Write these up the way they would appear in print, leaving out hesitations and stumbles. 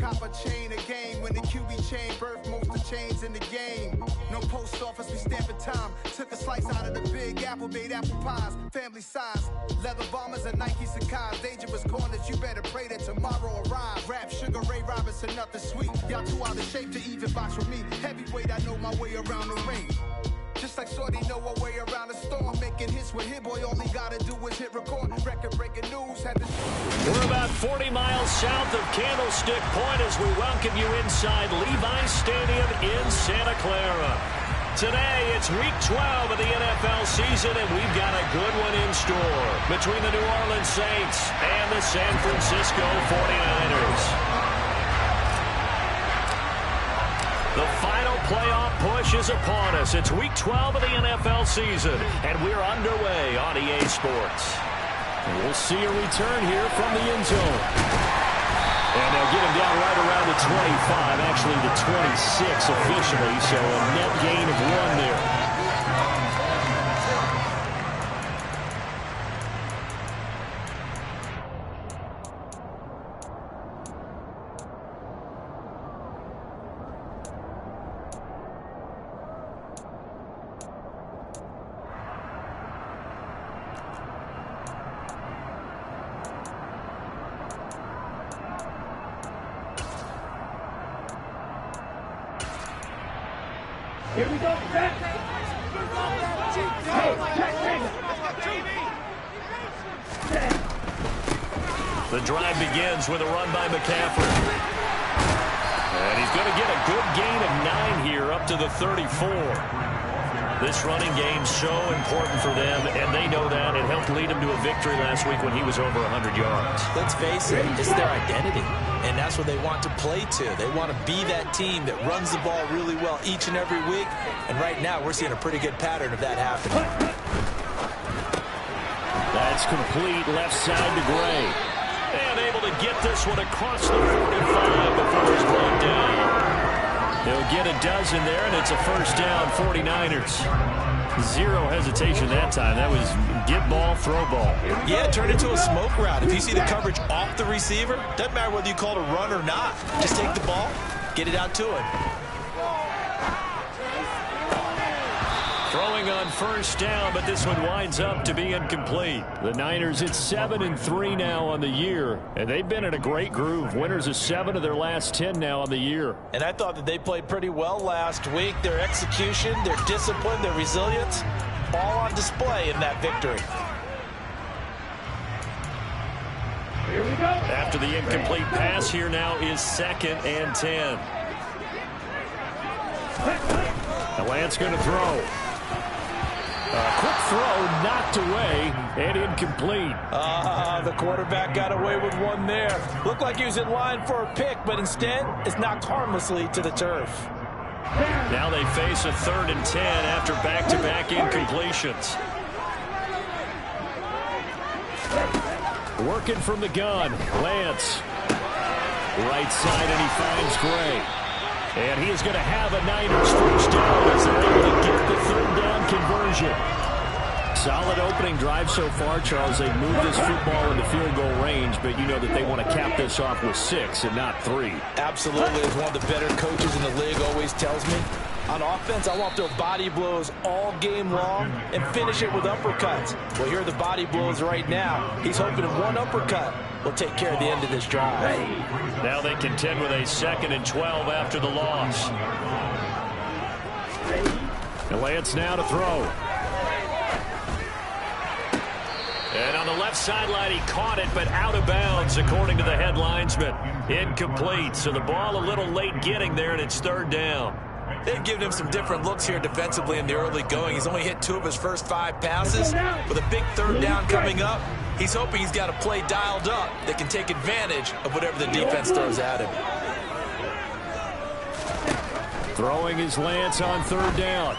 Copper chain a game when the QB chain birth most of chains in the game. No post office, we stamping time. Took a slice out of the big apple, made apple pies. Family size, leather bombers and Nike Sacai's. Dangerous corners, you better pray that tomorrow arrives. Rap, Sugar Ray Robinson, nothing sweet. Y'all too out of shape to even box with me. Heavyweight, I know my way around the ring. Just like Shorty know a way around the storm. Making hits with Hit Boy, all he gotta do is hit record. Record-breaking news had to... We're about 40 miles south of Candlestick Point as we welcome you inside Levi's Stadium in Santa Clara. Today, it's week 12 of the NFL season, and we've got a good one in store between the New Orleans Saints and the San Francisco 49ers. The final playoff push is upon us. It's week 12 of the NFL season, and we're underway on EA Sports. We'll see a return here from the end zone. And they'll get him down right around the 25, actually the 26 officially, so a net gain of 1 there. Here we go. The drive begins with a run by McCaffrey. And he's going to get a good gain of 9 here up to the 34. This running game's so important for them, and they know that. It helped lead them to a victory last week when he was over 100 yards. Let's face it, it's their identity, and that's what they want to play to. They want to be that team that runs the ball really well each and every week, and right now we're seeing a pretty good pattern of that happening. That's complete left side to Gray. And able to get this one across the 45 before he's brought down. They'll get a dozen there, and it's a first down, 49ers. Zero hesitation that time. That was get ball, throw ball. Yeah, turn into a smoke route. If you see the coverage off the receiver, doesn't matter whether you call it a run or not. Just take the ball, get it out to him. Throwing on first down, but this one winds up to be incomplete. The Niners, it's 7-3 now on the year, and they've been in a great groove. Winners of 7 of their last 10 now on the year. And I thought that they played pretty well last week. Their execution, their discipline, their resilience, all on display in that victory. Here we go. After the incomplete pass, here now is 2nd and 10. Now Lance going to throw. Quick throw, knocked away, and incomplete. The quarterback got away with one there. Looked like he was in line for a pick, but instead, it's knocked harmlessly to the turf. Now they face a 3rd and 10 after back-to-back incompletions. Working from the gun, Lance. Right side, and he finds Gray. And he is going to have a Niners first down as they're able to get the 3rd down conversion. Solid opening drive so far, Charles. They've moved this football into field goal range, but you know that they want to cap this off with 6 and not 3. Absolutely, as one of the better coaches in the league always tells me. On offense, I want to throw body blows all game long and finish it with uppercuts. Well, here are the body blows right now. He's hoping one uppercut will take care of the end of this drive. Now they contend with a 2nd and 12 after the loss. And Lance now to throw. And on the left sideline, he caught it, but out of bounds, according to the head linesman. Incomplete, so the ball a little late getting there, and it's 3rd down. They've given him some different looks here defensively in the early going. He's only hit 2 of his first 5 passes. With a big 3rd down coming up, he's hoping he's got a play dialed up that can take advantage of whatever the defense throws at him. Throwing his Lance on 3rd down.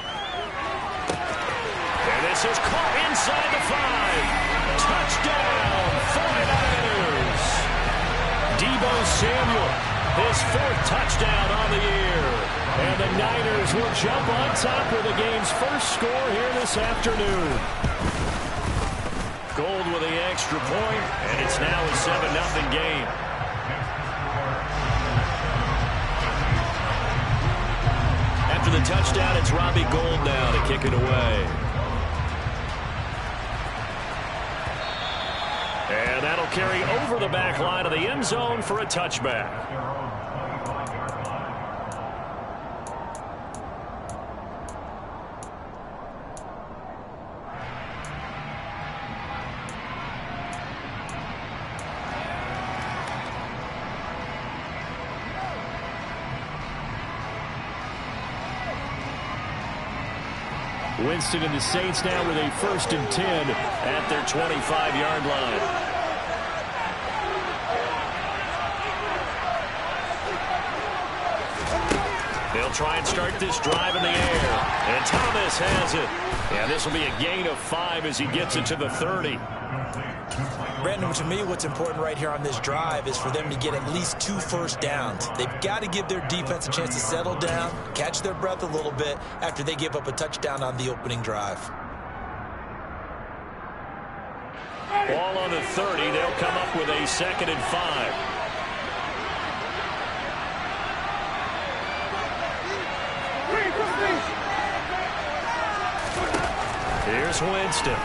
And this is caught inside the 5. Touchdown, 49ers. Deebo Samuel, his 4th touchdown on the year. And the Niners will jump on top of the game's first score here this afternoon. Gold with the extra point, and it's now a 7-0 game. the touchdown. It's Robbie Gould now to kick it away. And that'll carry over the back line of the end zone for a touchback. Winston and the Saints now with a 1st and 10 at their 25-yard line. They'll try and start this drive in the air. And Thomas has it. And this will be a gain of 5 as he gets it to the 30. Brandon, to me, what's important right here on this drive is for them to get at least 2 first downs. They've got to give their defense a chance to settle down, catch their breath a little bit after they give up a touchdown on the opening drive. Ball on the 30. They'll come up with a 2nd and 5. Here's Winston.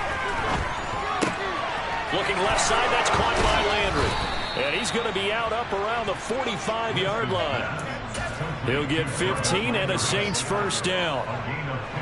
Looking left side, that's caught by Landry. And he's going to be out up around the 45-yard line. He'll get 15 and a Saints 1st down.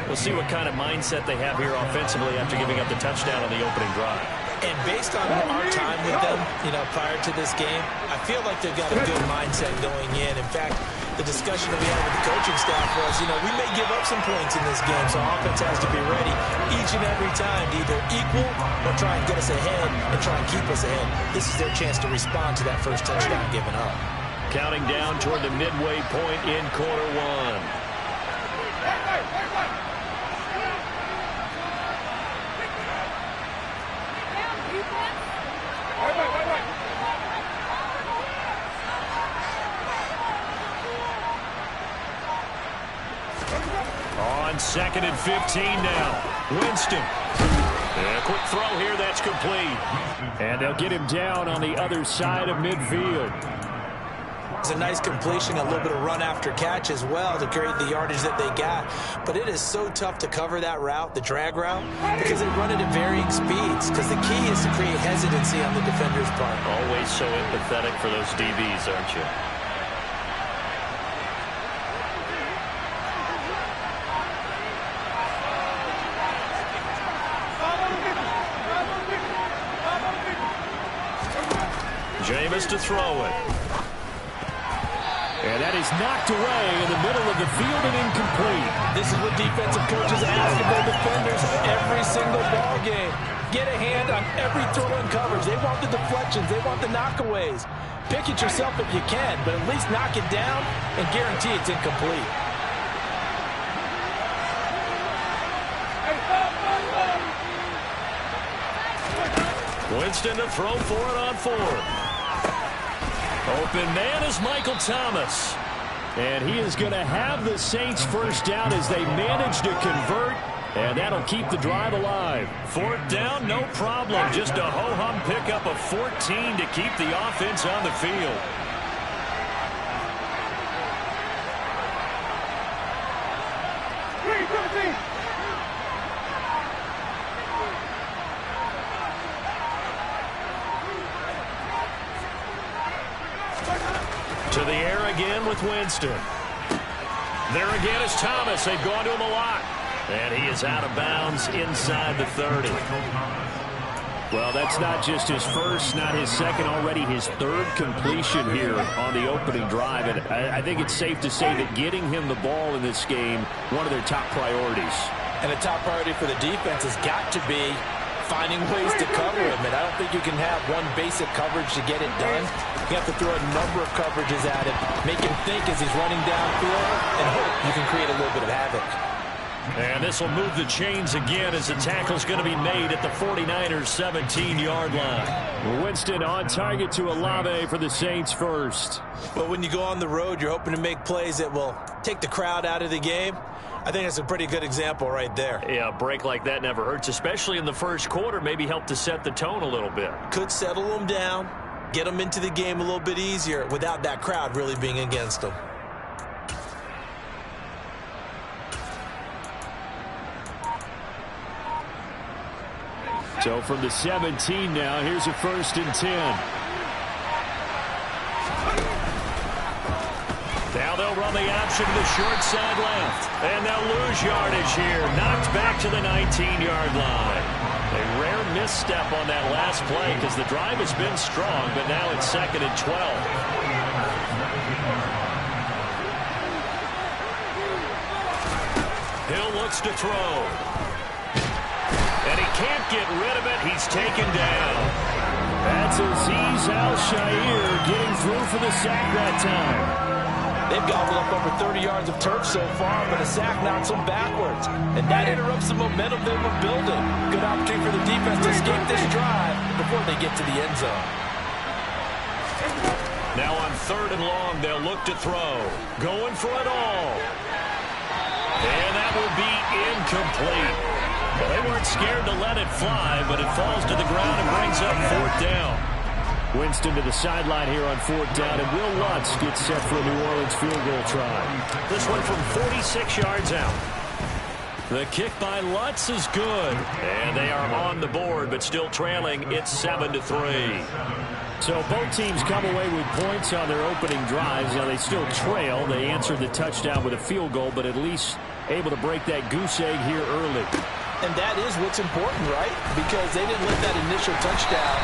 We'll see what kind of mindset they have here offensively after giving up the touchdown on the opening drive. And based on our time with them, prior to this game, I feel like they've got a good mindset going in. In fact, the discussion that we had with the coaching staff was, we may give up some points in this game, so offense has to be ready each and every time to either equal or try and get us ahead and try and keep us ahead. This is their chance to respond to that first touchdown given up. Counting down toward the midway point in quarter 1. On 2nd and 15 now. Winston. And a quick throw here, that's complete. And they'll get him down on the other side of midfield. It's a nice completion, a little bit of run after catch as well to create the yardage that they got. But it is so tough to cover that route, the drag route, because they run it at varying speeds. Because the key is to create hesitancy on the defender's part. Always so empathetic for those DBs, aren't you? Jameis to throw it. And that is knocked away in the middle of the field and incomplete. This is what defensive coaches ask of their defenders every single ball game. Get a hand on every throw and coverage. They want the deflections. They want the knockaways. Pick it yourself if you can, but at least knock it down and guarantee it's incomplete. Winston to throw for it on 4th. Open man is Michael Thomas. And he is going to have the Saints 1st down as they manage to convert. And that'll keep the drive alive. 4th down, no problem. Just a ho-hum pickup of 14 to keep the offense on the field. To the air again with Winston. There again is Thomas. They've gone to him a lot. And he is out of bounds inside the 30. Well, that's not just his first, not his second, already his 3rd completion here on the opening drive. And I think it's safe to say that getting him the ball in this game, one of their top priorities. And a top priority for the defense has got to be finding ways to cover him. And I don't think you can have one basic coverage to get it done. You have to throw a number of coverages at him, make him think as he's running downfield, and hope you can create a little bit of havoc. And this will move the chains again as the tackle's going to be made at the 49ers' 17-yard line. Winston on target to Olave for the Saints 1st. But when you go on the road, you're hoping to make plays that will take the crowd out of the game. I think that's a pretty good example right there. Yeah, a break like that never hurts, especially in the first quarter. Maybe help to set the tone a little bit. Could settle them down, get them into the game a little bit easier without that crowd really being against them. So from the 17 now, here's a 1st and 10. Now they'll run the option to the short side left. And they'll lose yardage here. Knocked back to the 19-yard line. A rare misstep on that last play because the drive has been strong, but now it's 2nd and 12. Hill looks to throw. And he can't get rid of it. He's taken down. That's Azeez Al-Shaair getting through for the sack that time. They've gobbled up over 30 yards of turf so far, but a sack knocks them backwards. And that interrupts the momentum they were building. Good opportunity for the defense to escape this drive before they get to the end zone. Now on 3rd and long, they'll look to throw. Going for it all. And that will be incomplete. Well, they weren't scared to let it fly, but it falls to the ground and brings up 4th down. Winston to the sideline here on 4th down, and Will Lutz gets set for a New Orleans field goal try. This one from 46 yards out. The kick by Lutz is good. And they are on the board, but still trailing. It's 7-3. So both teams come away with points on their opening drives. Now they still trail. They answered the touchdown with a field goal, but at least able to break that goose egg here early. And that is what's important, right? Because they didn't let that initial touchdown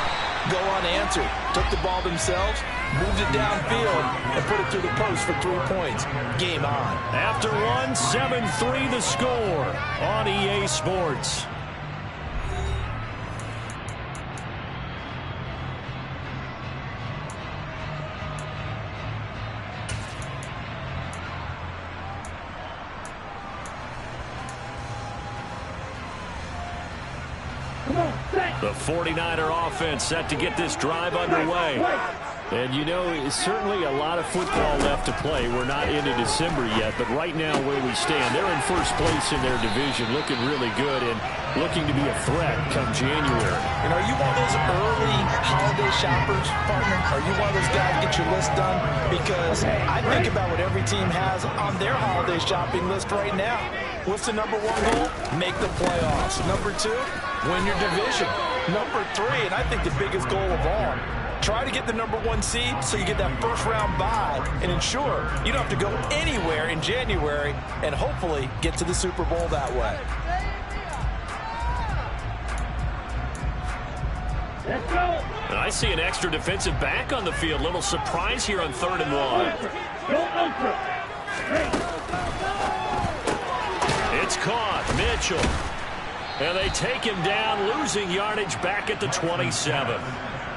go unanswered. Took the ball themselves, moved it downfield, and put it through the post for 3 points. Game on. After one, 7-3 the score on EA Sports. The 49er offense set to get this drive underway. And, you know, certainly a lot of football left to play. We're not into December yet, but right now where we stand, they're in first place in their division, looking really good and looking to be a threat come January. And are you one of those early holiday shoppers, partner? Are you one of those guys get your list done? Because I think about what every team has on their holiday shopping list right now. What's the number 1 goal? Make the playoffs. Number 2, win your division. Number 3, and I think the biggest goal of all, try to get the number 1 seed so you get that first-round bye and ensure you don't have to go anywhere in January and hopefully get to the Super Bowl that way. Let's go. And I see an extra defensive back on the field. Little surprise here on 3rd and 1. Go ultra. It's caught. Mitchell. And they take him down, losing yardage back at the 27.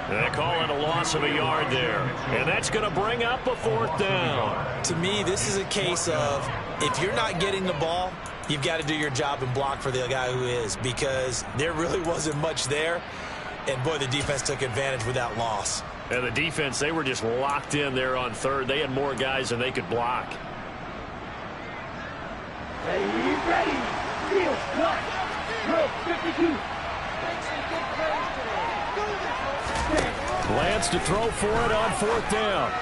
They call it a loss of a yard there. And that's going to bring up a 4th down. To me, this is a case of if you're not getting the ball, you've got to do your job and block for the guy who is, because there really wasn't much there. And, boy, the defense took advantage with that loss. And the defense, they were just locked in there on 3rd. They had more guys than they could block. Ready. Field, cut. Drill, 52. Lance to throw for it on 4th down.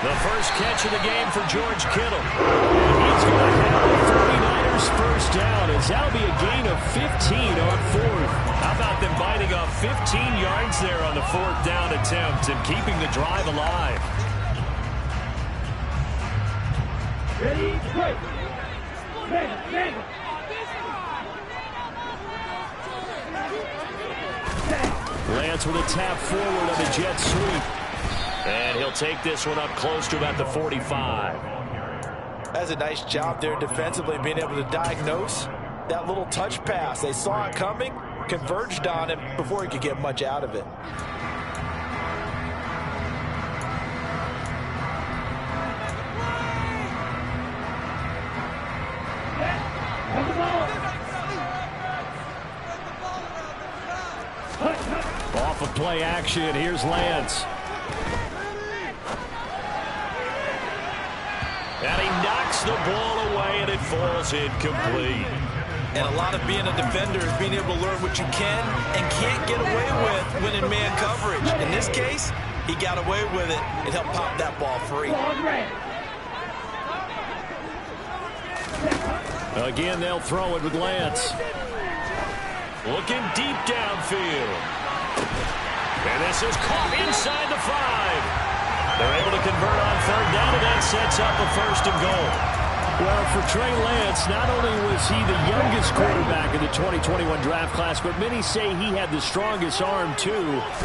The first catch of the game for George Kittle. And he's going to have the 49ers first down, as that'll be a gain of 15 on 4th. How about them biting off 15 yards there on the 4th down attempt and keeping the drive alive? Ready, break. Man. Lance with a tap forward of a jet sweep. And he'll take this one up close to about the 45. That's a nice job there defensively, being able to diagnose that little touch pass. They saw it coming, converged on him before he could get much out of it. Off of play action, here's Lance. And he knocks the ball away, and it falls incomplete. And a lot of being a defender is being able to learn what you can and can't get away with when in man coverage. In this case, he got away with it and helped pop that ball free. Again, they'll throw it with Lance. Looking deep downfield. And this is caught inside the 5. They're able to convert on third down, and that sets up a 1st and goal. Well, for Trey Lance, not only was he the youngest quarterback in the 2021 draft class, but many say he had the strongest arm, too,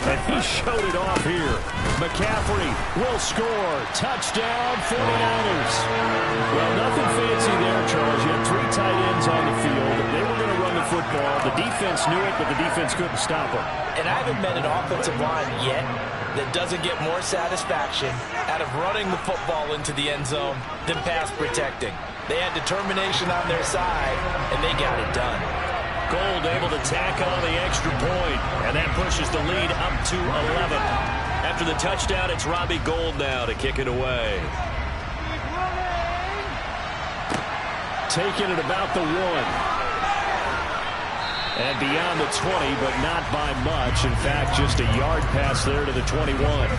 and he showed it off here. McCaffrey will score. Touchdown, 49ers. Well, nothing fancy there, Charles. You had 3 tight ends on the field. They were going to run the football. The defense knew it, but the defense couldn't stop them. And I haven't met an offensive line yet that doesn't get more satisfaction out of running the football into the end zone than pass protecting. They had determination on their side, and they got it done. Gold able to tack on the extra point, and that pushes the lead up to 11. After the touchdown, it's Robbie Gould now to kick it away. Taking it about the 1. And beyond the 20, but not by much. In fact, just a yard pass there to the 21.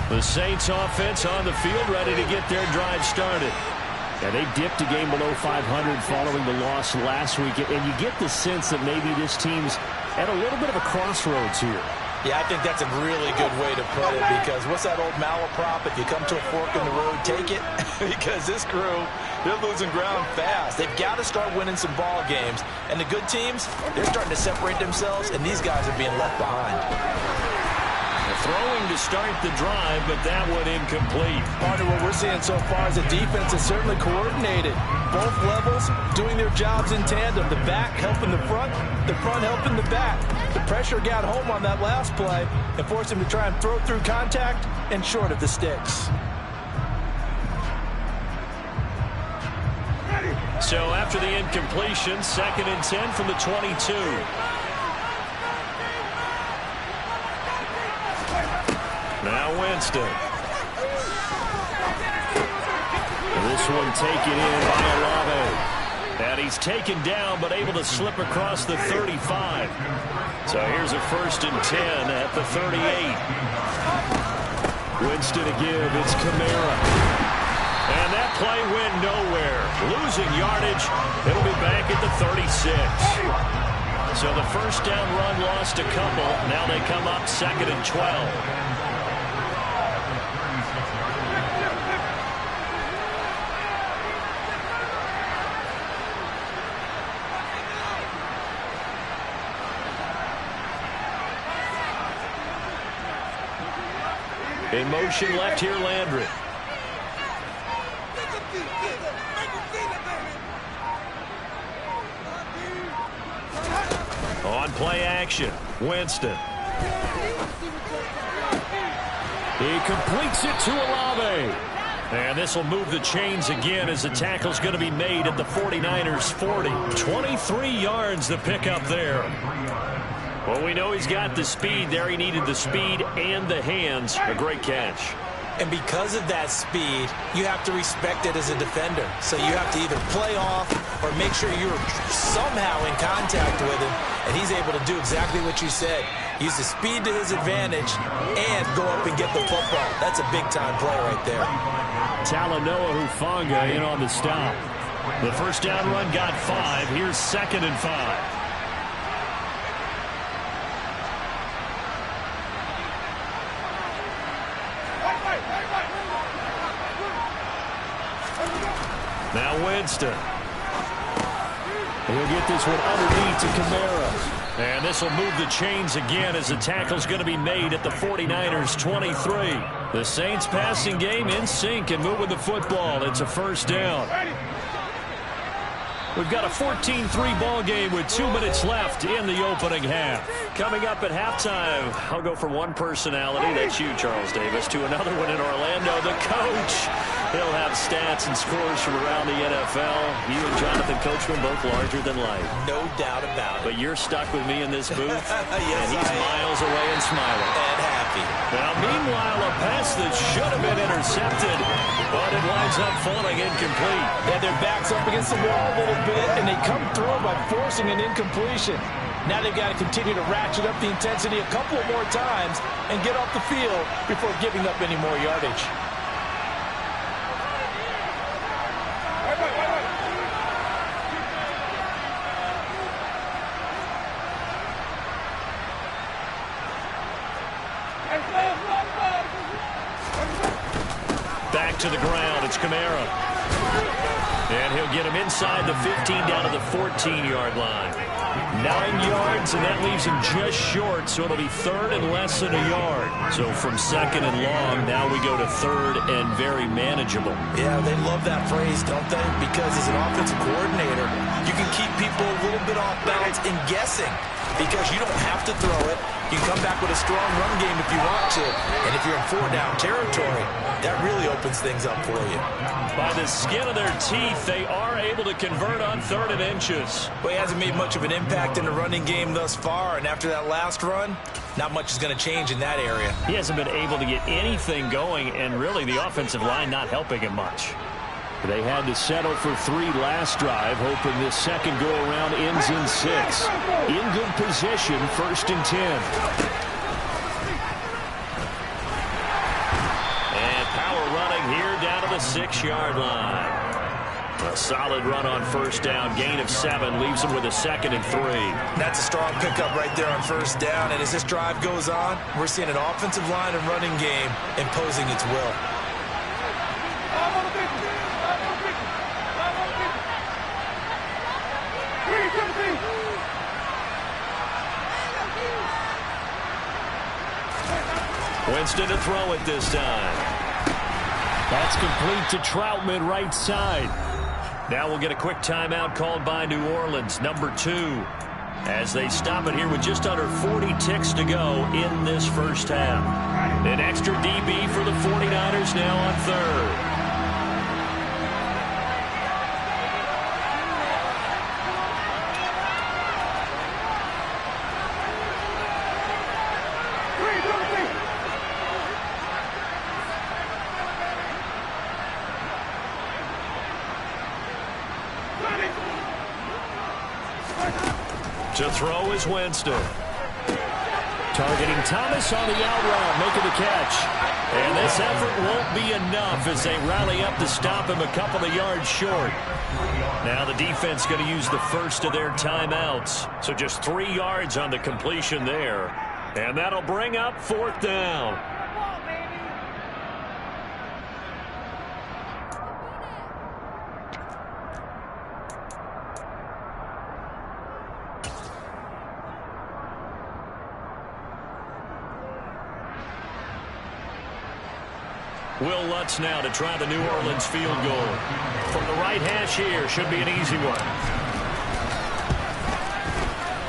The Saints offense on the field, ready to get their drive started. Yeah, they dipped a game below 500 following the loss last week. And you get the sense that maybe this team's at a little bit of a crossroads here. Yeah, I think that's a really good way to put it, because what's that old malaprop? If you come to a fork in the road, take it. Because this crew, they're losing ground fast. They've got to start winning some ball games. And the good teams, they're starting to separate themselves, and these guys are being left behind. Throwing to start the drive, but that one incomplete. Part of what we're seeing so far is the defense is certainly coordinated. Both levels doing their jobs in tandem. The back helping the front helping the back. The pressure got home on that last play and forced him to try and throw through contact and short of the sticks. So after the incompletion, 2nd and 10 from the 22. Now Winston. This one taken in by Olave. And he's taken down, but able to slip across the 35. So here's a 1st and 10 at the 38. Winston to give. It's Kamara. And that play went nowhere. Losing yardage. It'll be back at the 36. So the 1st down run lost a couple. Now they come up 2nd and 12. In motion left here, Landry. On play action, Winston. He completes it to Olave. And this will move the chains again as the tackle's going to be made at the 49ers 40. 23 yards the pickup there. Well, we know he's got the speed there. He needed the speed and the hands. A great catch. And because of that speed, you have to respect it as a defender. So you have to either play off or make sure you're somehow in contact with him. And he's able to do exactly what you said. Use the speed to his advantage and go up and get the football. That's a big-time play right there. Talanoa Hufanga in on the stop. The 1st down run got 5. Here's 2nd and 5. Now Winston. He'll get this one underneath to Kamara. And this will move the chains again as the tackle's going to be made at the 49ers 23. The Saints passing game in sync and moving the football. It's a 1st down. We've got a 14-3 ball game with 2 minutes left in the opening half. Coming up at halftime, I'll go from one personality, that's you, Charles Davis, to another one in Orlando, the coach. He'll have stats and scores from around the NFL. You and Jonathan Coachman both larger than life. No doubt about it. But you're stuck with me in this booth, yes, and he's miles away and smiling. And happy. Now, meanwhile, a pass that should have been intercepted, but it winds up falling incomplete. Yeah, their back's up against the wall a little bit, and they come through by forcing an incompletion. Now they've got to continue to ratchet up the intensity a couple more times and get off the field before giving up any more yardage. Back to the ground. It's Kamara. And he'll get him inside the 15 down to the 14-yard line. 9 yards, and that leaves him just short, so it'll be third and less than a yard. So from second and long, now we go to third and very manageable. Yeah, they love that phrase, don't they? Because as an offensive coordinator, you can keep people a little bit off balance and guessing because you don't have to throw it. You can come back with a strong run game if you want to. And if you're in 4-down territory, that really opens things up for you. By the skin of their teeth, they are able to convert on 3rd and inches. But he hasn't made much of an impact in the running game thus far, and after that last run, not much is going to change in that area. He hasn't been able to get anything going, and really the offensive line not helping him much. They had to settle for 3 last drive, hoping this second go-around ends in 6. In good position, 1st and 10. And power running here down to the 6-yard line. A solid run on 1st down, gain of 7, leaves him with a 2nd and 3. That's a strong pickup right there on 1st down, and as this drive goes on, we're seeing an offensive line and running game imposing its will. Winston to throw it this time. That's complete to Troutman, right side. Now we'll get a quick timeout called by New Orleans, number 2, as they stop it here with just under 40 ticks to go in this first half. An extra DB for the 49ers now on 3rd. To throw is Winston. Targeting Thomas on the out route, making the catch. And this effort won't be enough as they rally up to stop him a couple of yards short. Now the defense going to use the first of their timeouts. So just 3 yards on the completion there. And that'll bring up 4th down. Will Lutz now to try the New Orleans field goal. From the right hash here, should be an easy one.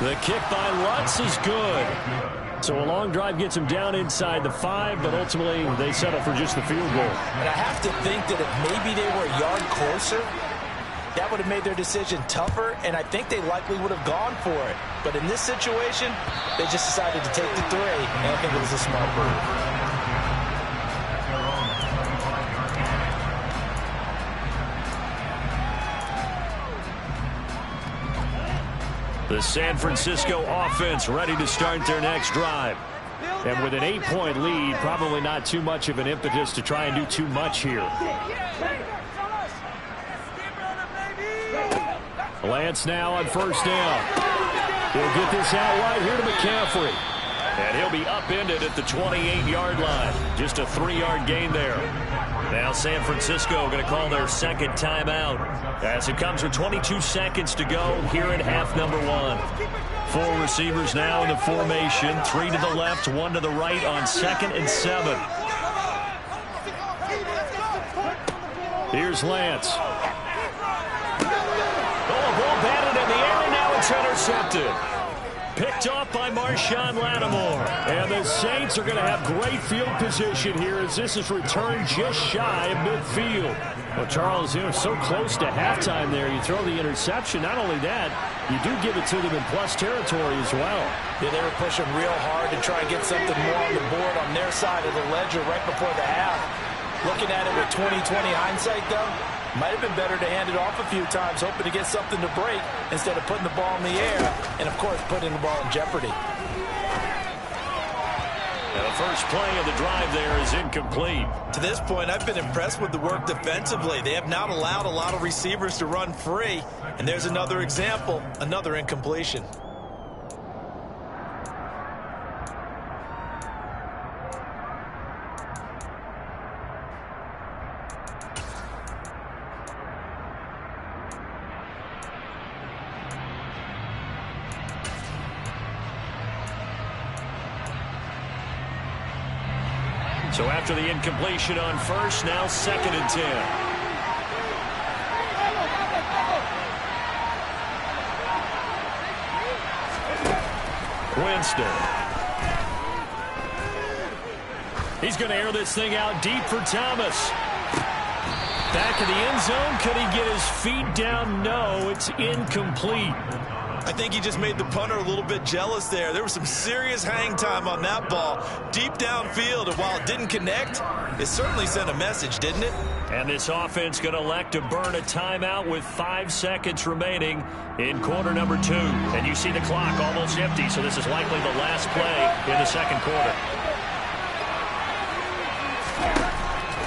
The kick by Lutz is good. So a long drive gets him down inside the 5, but ultimately they settle for just the field goal. And I have to think that if maybe they were a yard closer, that would have made their decision tougher, and I think they likely would have gone for it. But in this situation, they just decided to take the 3, and I think it was a smart move. The San Francisco offense ready to start their next drive. And with an 8-point lead, probably not too much of an impetus to try and do too much here. Lance now on 1st down. He'll get this out wide here to McCaffrey. And he'll be upended at the 28-yard line. Just a 3-yard gain there. Now San Francisco going to call their 2nd timeout as it comes with 22 seconds to go here in half number 1. 4 receivers now in the formation. 3 to the left, 1 to the right on 2nd and 7. Here's Lance. Oh, a ball batted in the air, and now it's intercepted. Picked off by Marshawn Lattimore. And the Saints are going to have great field position here as this is returned just shy of midfield. Well, Charles, you know, so close to halftime there. You throw the interception. Not only that, you do give it to them in plus territory as well. Yeah, they were pushing real hard to try and get something more on the board on their side of the ledger right before the half. Looking at it with 20/20 hindsight, though, might have been better to hand it off a few times, hoping to get something to break instead of putting the ball in the air and, of course, putting the ball in jeopardy. And the first play of the drive there is incomplete. To this point, I've been impressed with the work defensively. They have not allowed a lot of receivers to run free. And there's another example, another incompletion. So after the incompletion on first, now 2nd and 10. Winston. He's going to air this thing out deep for Thomas. Back in the end zone. Could he get his feet down? No, it's incomplete. I think he just made the punter a little bit jealous there. There was some serious hang time on that ball deep downfield, and while it didn't connect, it certainly sent a message, didn't it? And this offense going to elect to burn a timeout with 5 seconds remaining in quarter number 2. And you see the clock almost empty, so this is likely the last play in the second quarter.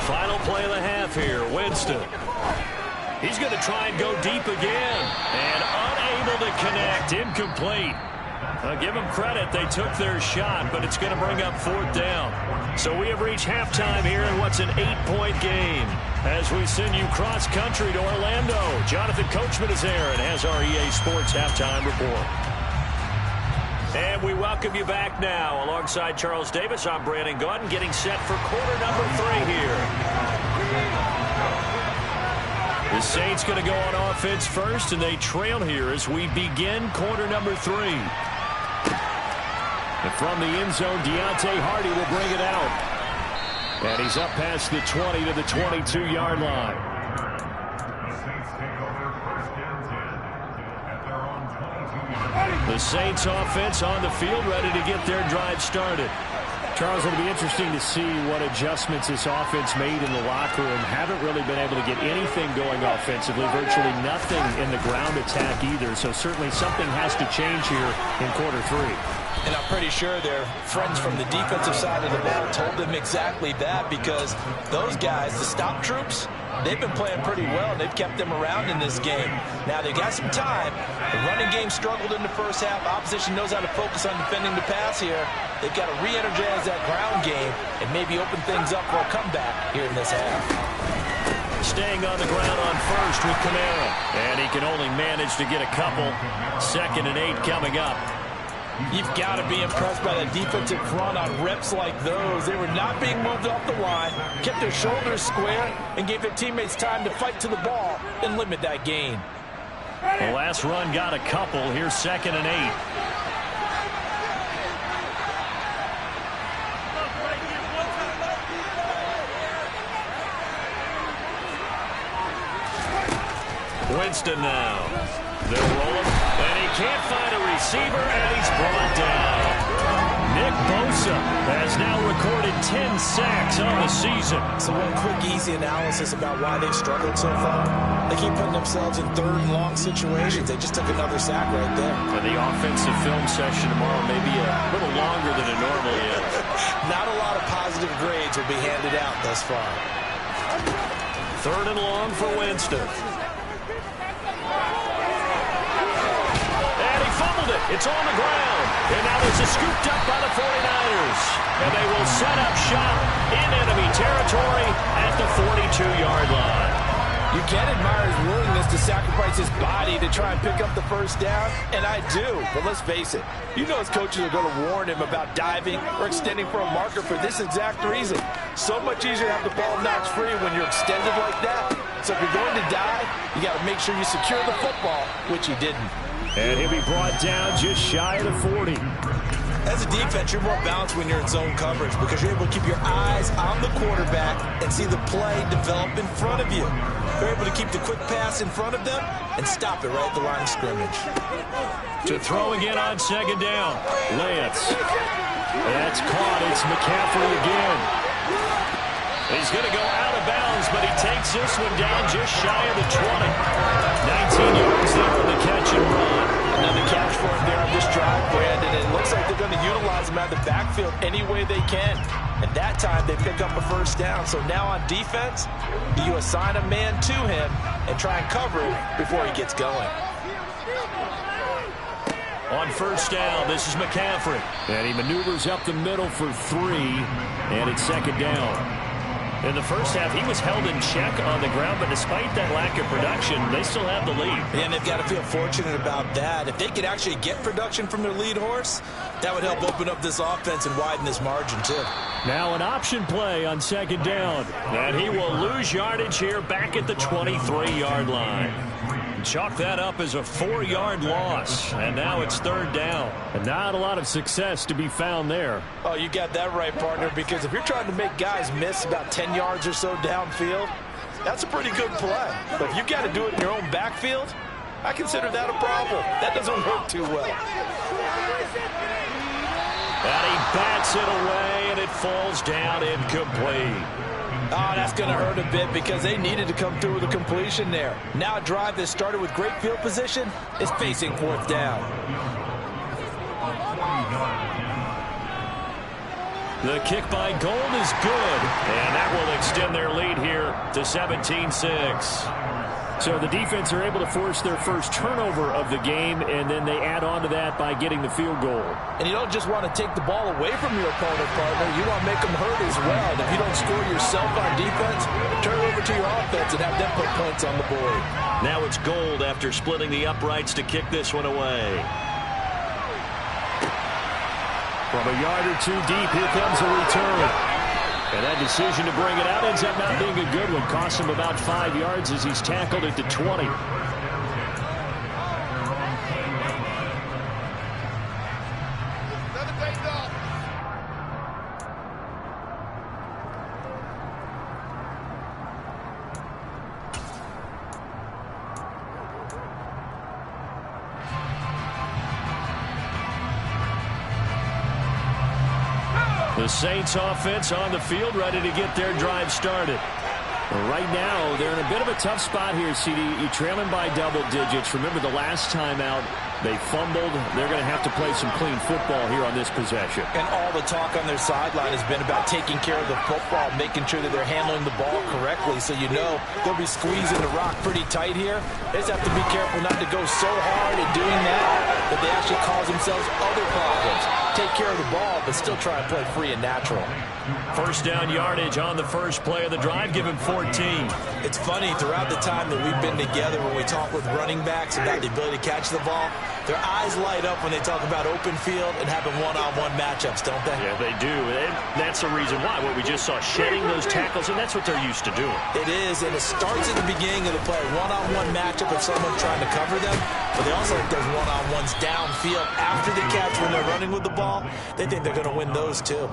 Final play of the half here, Winston. He's going to try and go deep again, and unable to connect, incomplete. Give them credit, they took their shot, but it's going to bring up 4th down. So we have reached halftime here in what's an 8-point game. As we send you cross-country to Orlando, Jonathan Coachman is there and has our EA Sports Halftime Report. And we welcome you back now. Alongside Charles Davis, I'm Brandon Gaudin, getting set for quarter number 3 here. The Saints going to go on offense first, and they trail here as we begin quarter number 3. And from the end zone, Deontay Hardy will bring it out. And he's up past the 20 to the 22-yard line. The Saints offense on the field, ready to get their drive started. Charles, it'll be interesting to see what adjustments this offense made in the locker room. Haven't really been able to get anything going offensively, virtually nothing in the ground attack either. So certainly something has to change here in quarter 3. And I'm pretty sure their friends from the defensive side of the ball told them exactly that, because those guys, the stop troops, they've been playing pretty well, and they've kept them around in this game. Now, they've got some time. The running game struggled in the first half. Opposition knows how to focus on defending the pass here. They've got to re-energize that ground game and maybe open things up for a comeback here in this half. Staying on the ground on first with Kamara. And he can only manage to get a couple. 2nd and 8 coming up. You've got to be impressed by the defensive front on reps like those. They were not being moved off the line, kept their shoulders square, and gave their teammates time to fight to the ball and limit that gain. The last run got a couple. Here's 2nd and 8. Winston now. They'll roll him, and he can't find a receiver, and he's brought down. Nick Bosa has now recorded 10 sacks on the season. So one quick, easy analysis about why they've struggled so far. They keep putting themselves in 3rd and long situations. They just took another sack right there. And the offensive film session tomorrow may be a little longer than it normally is. Not a lot of positive grades will be handed out thus far. 3rd and long for Winston. It's on the ground. And now this is scooped up by the 49ers. And they will set up shop in enemy territory at the 42-yard line. You can admire his willingness to sacrifice his body to try and pick up the first down, and I do. But let's face it, you know his coaches are going to warn him about diving or extending for a marker for this exact reason. So much easier to have the ball knocked free when you're extended like that. So if you're going to dive, you got to make sure you secure the football, which he didn't. And he'll be brought down just shy of the 40. As a defense, you're more balanced when you're in zone coverage because you're able to keep your eyes on the quarterback and see the play develop in front of you. You're able to keep the quick pass in front of them and stop it right at the line of scrimmage. To throw again on 2nd down. Lance. That's caught. It's McCaffrey again. He's going to go out of bounds, but he takes this one down just shy of the 20. 19 yards there on the catch and run. Another catch for him there on this drive, Brandon. And it looks like they're going to utilize him out of the backfield any way they can. And that time they pick up a first down. So now on defense, you assign a man to him and try and cover him before he gets going. On first down, this is McCaffrey. And he maneuvers up the middle for 3, and it's 2nd down. In the first half, he was held in check on the ground, but despite that lack of production, they still have the lead. Yeah, and they've got to feel fortunate about that. If they could actually get production from their lead horse, that would help open up this offense and widen this margin, too. Now an option play on second down. And he will lose yardage here back at the 23-yard line. Chalk that up as a 4-yard loss. And now it's third down. And not a lot of success to be found there. Oh, you got that right, partner, because if you're trying to make guys miss about 10 yards or so downfield, that's a pretty good play. But if you got to do it in your own backfield, I consider that a problem. That doesn't work too well. And he bats it away, and it falls down incomplete. Oh, that's going to hurt a bit because they needed to come through with a completion there. Now a drive that started with great field position is facing fourth down. The kick by Gold is good, and that will extend their lead here to 17-6. So the defense are able to force their first turnover of the game, and then they add on to that by getting the field goal. And you don't just want to take the ball away from your opponent, partner. You want to make them hurt as well. And if you don't score yourself on defense, turn it over to your offense and have them put points on the board. Now it's Gold after splitting the uprights to kick this one away. From a yard or two deep, here comes a return. And that decision to bring it out ends up not being a good one. Costs him about 5 yards as he's tackled at the 20. The Saints offense on the field, ready to get their drive started. Right now, they're in a bit of a tough spot here, CD. You're trailing by double digits. Remember the last time out, they fumbled. They're going to have to play some clean football here on this possession. And all the talk on their sideline has been about taking care of the football, making sure that they're handling the ball correctly. So you know they'll be squeezing the rock pretty tight here. They just have to be careful not to go so hard at doing that they actually cause themselves other problems. Take care of the ball, but still try and play free and natural. First down yardage on the first play of the drive. Give him 14. It's funny, throughout the time that we've been together, when we talk with running backs about the ability to catch the ball, their eyes light up when they talk about open field and having one-on-one matchups, don't they? Yeah, they do. And that's the reason why. What we just saw, shedding those tackles, and that's what they're used to doing. It is, and it starts at the beginning of the play. One-on-one matchup with someone trying to cover them, but they also like those one-on-ones downfield after the catch when they're running with the ball. They think they're going to win those, too.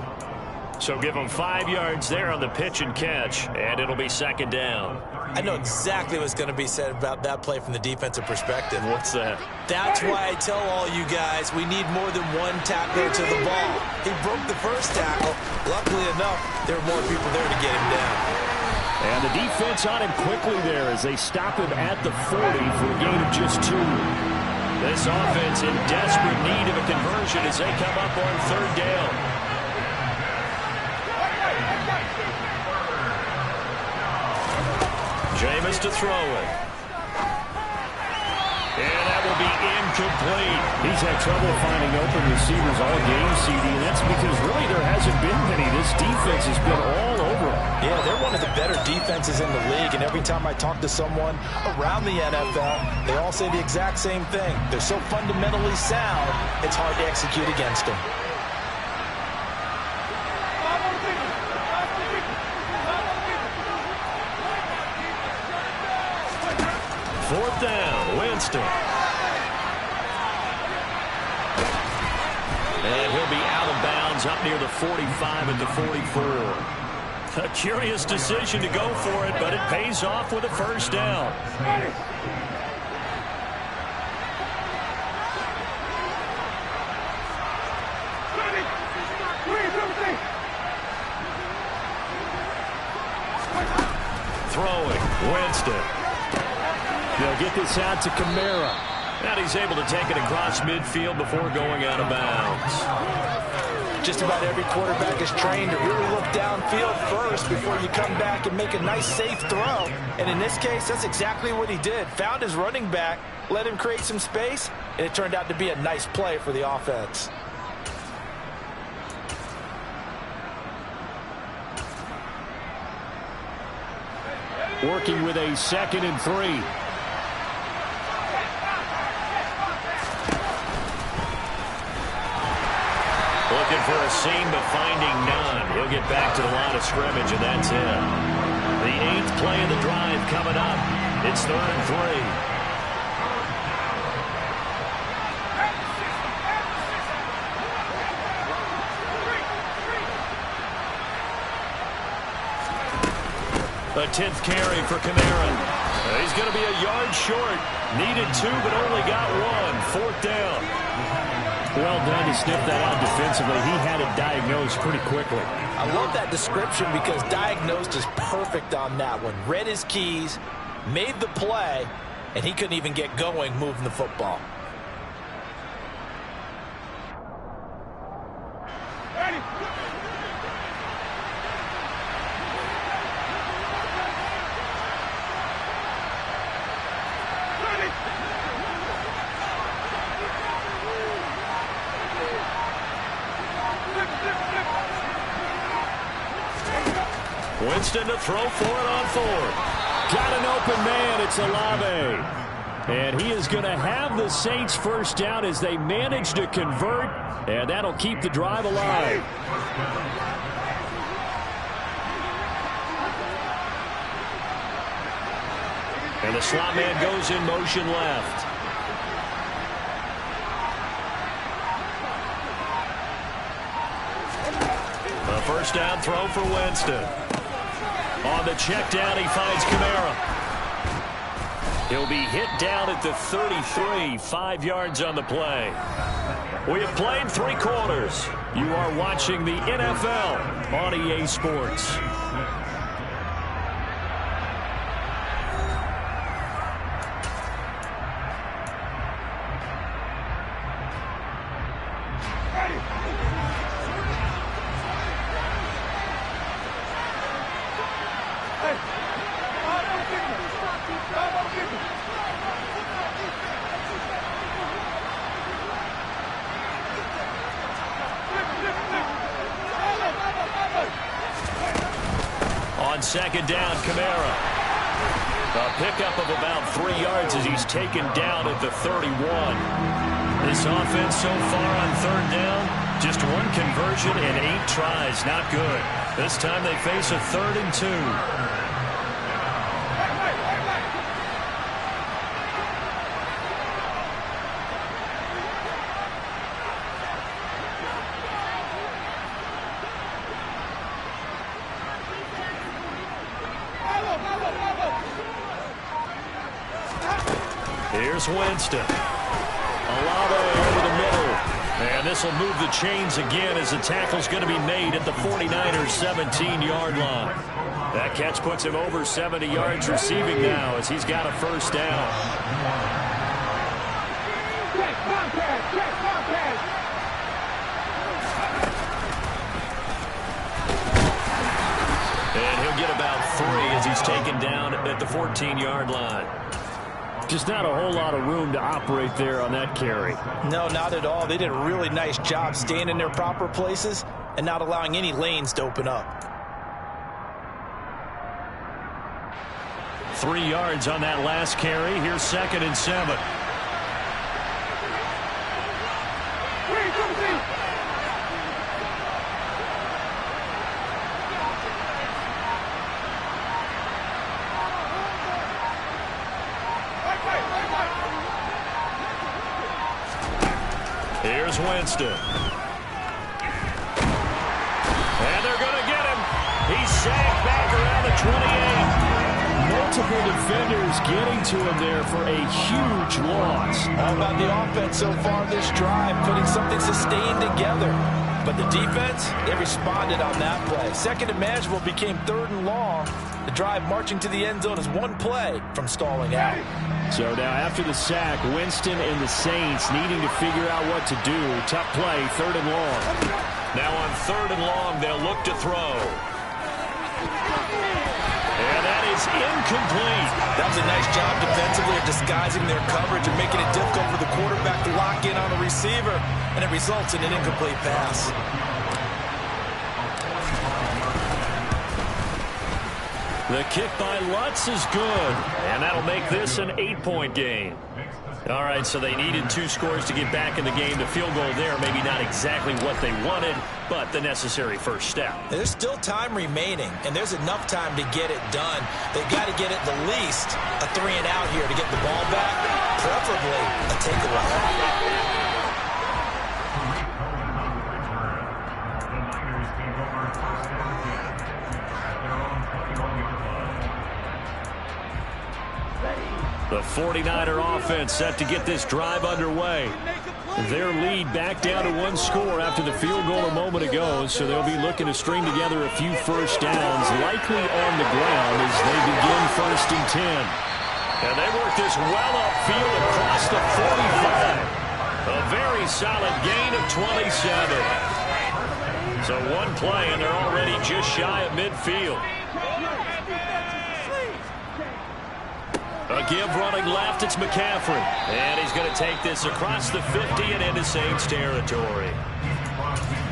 So give them 5 yards there on the pitch and catch, and it'll be second down. I know exactly what's going to be said about that play from the defensive perspective. What's that? That's why I tell all you guys we need more than one tackler to the ball. He broke the first tackle. Luckily enough, there were more people there to get him down. And the defense on him quickly there as they stop him at the 40 for a gain of just 2. This offense in desperate need of a conversion as they come up on third down. Jameis to throw it. And that will be incomplete. He's had trouble finding open receivers all game, CD, and that's because really there hasn't been many. This defense has been all over him. Yeah, they're one of the better defenses in the league, and every time I talk to someone around the NFL, they all say the exact same thing. They're so fundamentally sound, it's hard to execute against them. Fourth down, Winston. And he'll be out of bounds up near the 45 at the 44. A curious decision to go for it, but it pays off with a first down. Throwing, Winston. They'll get this out to Kamara. And he's able to take it across midfield before going out of bounds. Just about every quarterback is trained to really look downfield first before you come back and make a nice, safe throw. And in this case, that's exactly what he did. Found his running back, let him create some space, and it turned out to be a nice play for the offense. working with a 2nd and 3. Looking for a seam, but finding none. He'll get back to the line of scrimmage, and that's it. The 8th play of the drive coming up. It's 3rd and 3. A 10th carry for Kamara. He's going to be a yard short. Needed 2, but only got 1. 4th down. Well done to sniff that out defensively. He had it diagnosed pretty quickly. I love that description because diagnosed is perfect on that one. Read his keys, made the play, and he couldn't even get going moving the football. Winston to throw for it on 4th. Got an open man. It's Olave. And he is going to have the Saints first down as they manage to convert. And that'll keep the drive alive. And the slot man goes in motion left. A first down throw for Winston. On the check down, he finds Kamara. He'll be hit down at the 33, 5 yards on the play. We have played 3 quarters. You are watching the NFL on EA Sports. On 2nd down, Kamara. A pickup of about 3 yards as he's taken down at the 31. This offense so far on 3rd down, just 1 conversion and 8 tries. Not good. This time they face a 3rd and 2. Here's Winston. Olave over the middle. And this will move the chains again as the tackle's going to be made at the 49ers 17-yard line. That catch puts him over 70 yards receiving now as he's got a first down. And he'll get about 3 as he's taken down at the 14-yard line. Just not a whole lot of room to operate there on that carry. No, not at all. They did a really nice job staying in their proper places and not allowing any lanes to open up. 3 yards on that last carry. Here's 2nd and 7. Here's Winston. And they're going to get him. He's sacked back around the 28. Multiple defenders getting to him there for a huge loss. How about the offense so far this drive, putting something sustained together. But the defense, they responded on that play. 2nd and manageable became 3rd and long. The drive marching to the end zone is 1 play from stalling out. So now after the sack, Winston and the Saints needing to figure out what to do. Tough play, 3rd and long. Now on 3rd and long, they'll look to throw. And that is incomplete. That was a nice job defensively of disguising their coverage and making it difficult for the quarterback to lock in on the receiver. And it results in an incomplete pass. The kick by Lutz is good, and that'll make this an 8-point game. All right, so they needed 2 scores to get back in the game. The field goal there, maybe not exactly what they wanted, but the necessary first step. There's still time remaining, and there's enough time to get it done. They've got to get at the least a 3-and-out here to get the ball back, preferably a takeaway. The 49er offense set to get this drive underway. Their lead back down to 1 score after the field goal a moment ago, so they'll be looking to string together a few first downs, likely on the ground as they begin 1st and 10. And they work this well upfield across the 45. A very solid gain of 27. So 1 play, and they're already just shy of midfield. A give running left, it's McCaffrey. And he's going to take this across the 50 and into Saints territory.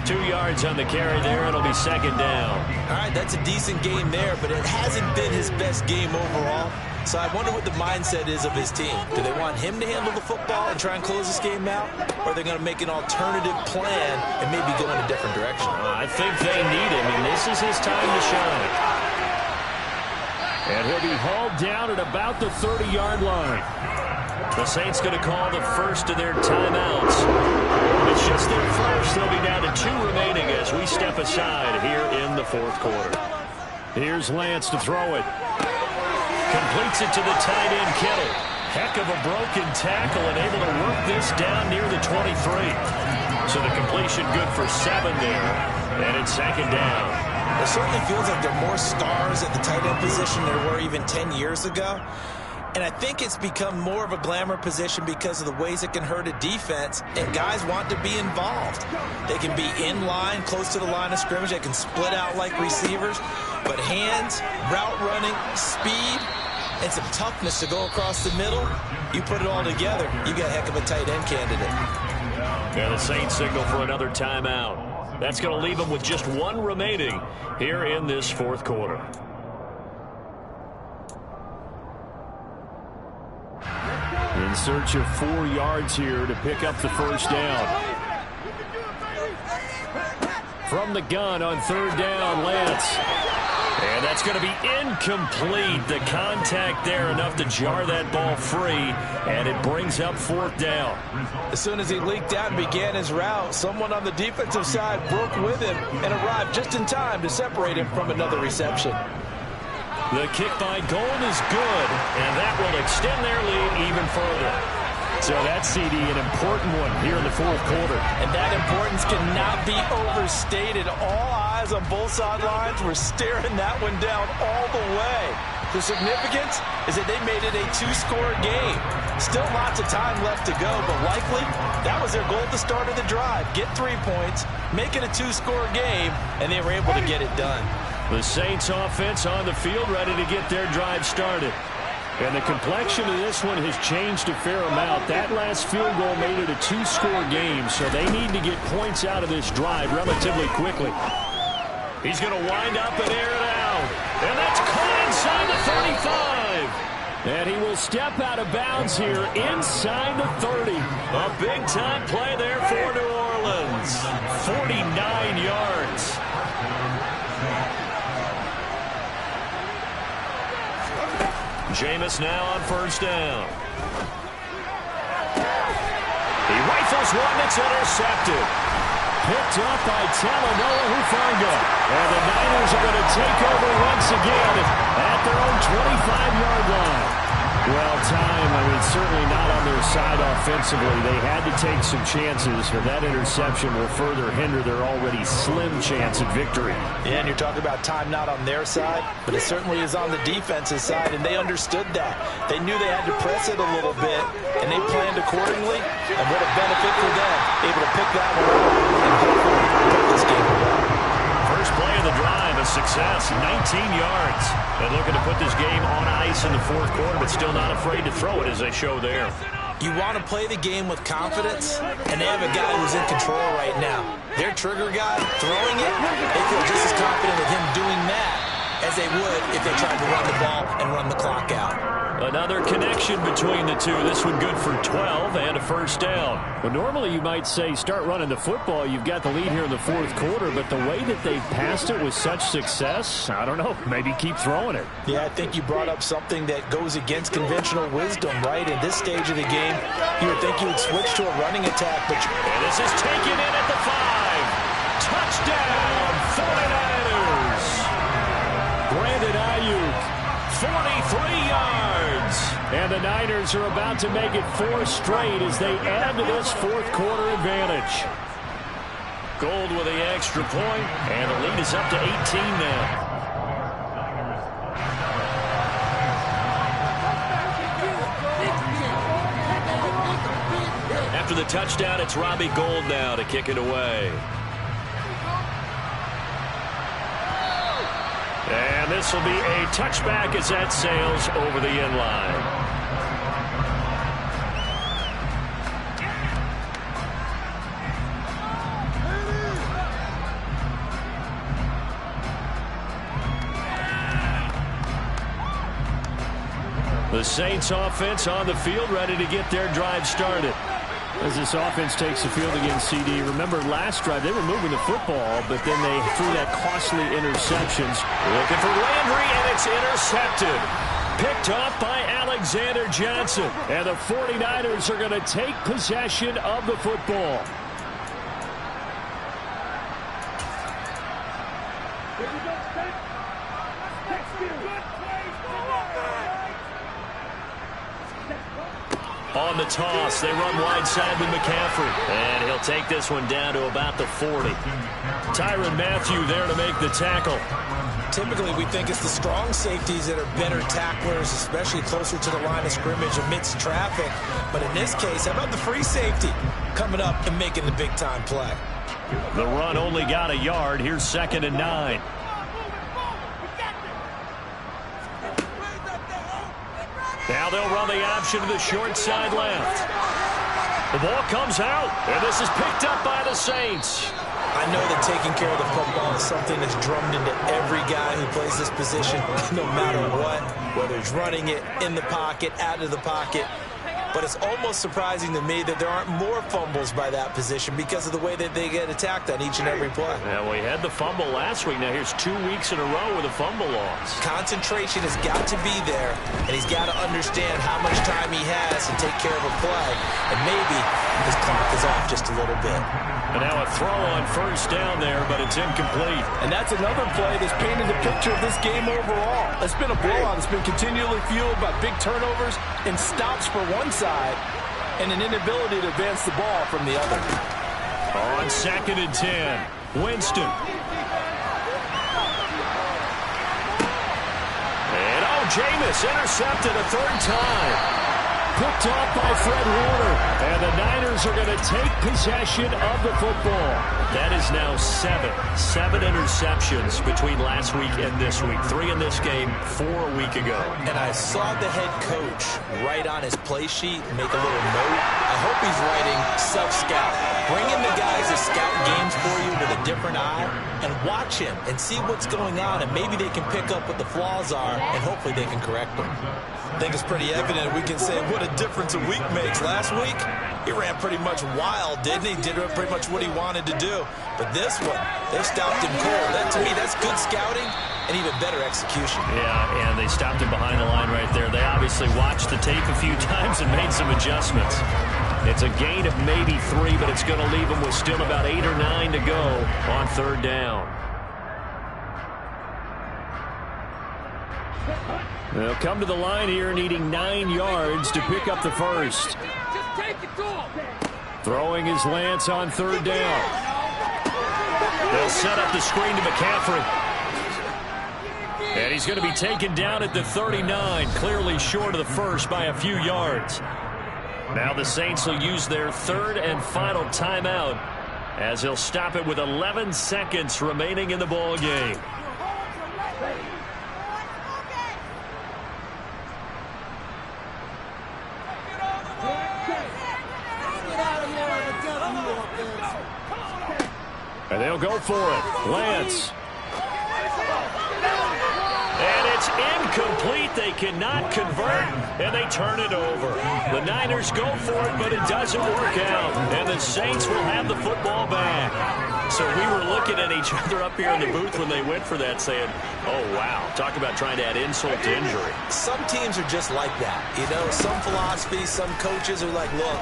2 yards on the carry there, it'll be 2nd down. All right, that's a decent game there, but it hasn't been his best game overall. So I wonder what the mindset is of his team. Do they want him to handle the football and try and close this game out? Or are they going to make an alternative plan and maybe go in a different direction? I think they need him, and this is his time to shine. And he'll be hauled down at about the 30-yard line. The Saints going to call the first of their timeouts. It's just their first. They'll be down to 2 remaining as we step aside here in the 4th quarter. Here's Lance to throw it. Completes it to the tight end, Kittle. Heck of a broken tackle and able to work this down near the 23. So the completion good for 7 there. And it's 2nd down. It certainly feels like there are more stars at the tight end position than there were even 10 years ago. And I think it's become more of a glamour position because of the ways it can hurt a defense, and guys want to be involved. They can be in line, close to the line of scrimmage. They can split out like receivers. But hands, route running, speed, and some toughness to go across the middle, you put it all together, you got a heck of a tight end candidate. Yeah, the Saints signal for another timeout. That's going to leave them with just 1 remaining here in this 4th quarter. In search of 4 yards here to pick up the first down. From the gun on 3rd down, Lance. And that's going to be incomplete. The contact there enough to jar that ball free, and it brings up 4th down. As soon as he leaked out and began his route, someone on the defensive side broke with him and arrived just in time to separate him from another reception. The kick by Gold is good, and that will extend their lead even further. So that CD, an important one here in the 4th quarter. And that importance cannot be overstated. All eyes on both sidelines were staring that one down all the way. The significance is that they made it a 2-score game. Still lots of time left to go, but likely that was their goal at the start of the drive. Get 3 points, make it a 2-score game, and they were able to get it done. The Saints offense on the field ready to get their drive started. And the complexion of this one has changed a fair amount. That last field goal made it a 2-score game, so they need to get points out of this drive relatively quickly. He's going to wind up and air it out. And that's caught inside the 35. And he will step out of bounds here inside the 30. A big-time play there for New Orleans. 49 yards. Jameis now on 1st down. He rifles one that's intercepted. Picked up by Talanoa Hufanga. And the Niners are going to take over once again at their own 25-yard line. Well, certainly not on their side offensively. They had to take some chances, but that interception will further hinder their already slim chance at victory. Yeah, and you're talking about time not on their side, but it certainly is on the defense's side, and they understood that. They knew they had to press it a little bit, and they planned accordingly, and what a benefit for them, able to pick that one up and hopefully put this game away. First play of the drive, a success, 19 yards. And looking to put this game on ice in the 4th quarter, but still not afraid to throw it as they show there. You want to play the game with confidence, and they have a guy who's in control right now. Their trigger guy throwing it, they feel just as confident with him doing that as they they would if they tried to run the ball and run the clock out. Another connection between the two. This one good for 12 and a first down. Well, normally you might say start running the football. You've got the lead here in the fourth quarter, but the way that they've passed it with such success, I don't know, maybe keep throwing it. Yeah, I think you brought up something that goes against conventional wisdom, right? In this stage of the game, you would think you would switch to a running attack, but and this is taken in at the 5. Touchdown, 49ers. Brandon Ayuk, 43 yards. And the Niners are about to make it 4 straight as they add to this fourth quarter advantage. Gold with the extra point, and the lead is up to 18 now. After the touchdown, it's Robbie Gould now to kick it away. And this will be a touchback as that sails over the end line. The Saints offense on the field, ready to get their drive started. As this offense takes the field against CD, remember last drive they were moving the football, but then they threw that costly interceptions. Looking for Landry, and it's intercepted. Picked off by Alexander Johnson. And the 49ers are going to take possession of the football. On the toss, they run wide side with McCaffrey. And he'll take this one down to about the 40. Tyrann Mathieu there to make the tackle. Typically, we think it's the strong safeties that are better tacklers, especially closer to the line of scrimmage amidst traffic. But in this case, how about the free safety coming up and making the big-time play? The run only got a yard. Here's 2nd and 9. Now they'll run the option to the short side left. The ball comes out, and this is picked up by the Saints. I know that taking care of the football is something that's drummed into every guy who plays this position, no matter what, whether it's running it, in the pocket, out of the pocket. But it's almost surprising to me that there aren't more fumbles by that position because of the way that they get attacked on each and every play. Yeah, we had the fumble last week. Now here's 2 weeks in a row with a fumble loss. Concentration has got to be there, and he's got to understand how much time he has to take care of a play. And maybe his clock is off just a little bit. And now a throw on first down there, but it's incomplete. And that's another play that's painted the picture of this game overall. It's been a blowout. It's been continually fueled by big turnovers and stops for one side and an inability to advance the ball from the other. On 2nd and 10, Winston. And Jameis intercepted a 3rd time. Picked off by Fred Warner. And the Niners are going to take possession of the football. That is now 7 interceptions between last week and this week. 3 in this game, 4 a week ago. And I saw the head coach write on his play sheet, make a little note. I hope he's writing self-scout. Bring in the guys that scout games for you with a different eye and watch him and see what's going on, and maybe they can pick up what the flaws are, and hopefully they can correct them. I think it's pretty evident we can say what a difference a week makes. Last week, he ran pretty much wild, didn't he? Did pretty much what he wanted to do. But this one, they stopped him cold. That, to me, that's good scouting and even better execution. Yeah, and they stopped him behind the line right there. They obviously watched the tape a few times and made some adjustments. It's a gain of maybe 3, but it's going to leave them with still about 8 or 9 to go on 3rd down. They'll come to the line here needing 9 yards to pick up the first. Throwing his Lance on 3rd down. They'll set up the screen to McCaffrey. And he's going to be taken down at the 39, clearly short of the first by a few yards. Now the Saints will use their 3rd and final timeout as they'll stop it with 11 seconds remaining in the ball game. And they'll go for it. Lance. incomplete. They cannot convert, and they turn it over. The Niners go for it, but it doesn't work out, and the Saints will have the football back. So we were looking at each other up here in the booth when they went for that, saying, oh, wow, talk about trying to add insult to injury. Some teams are just like that. You know, some philosophies, some coaches are like, look,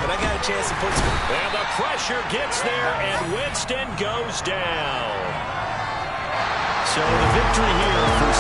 when I got a chance to put some... And the pressure gets there, and Winston goes down. So the victory here for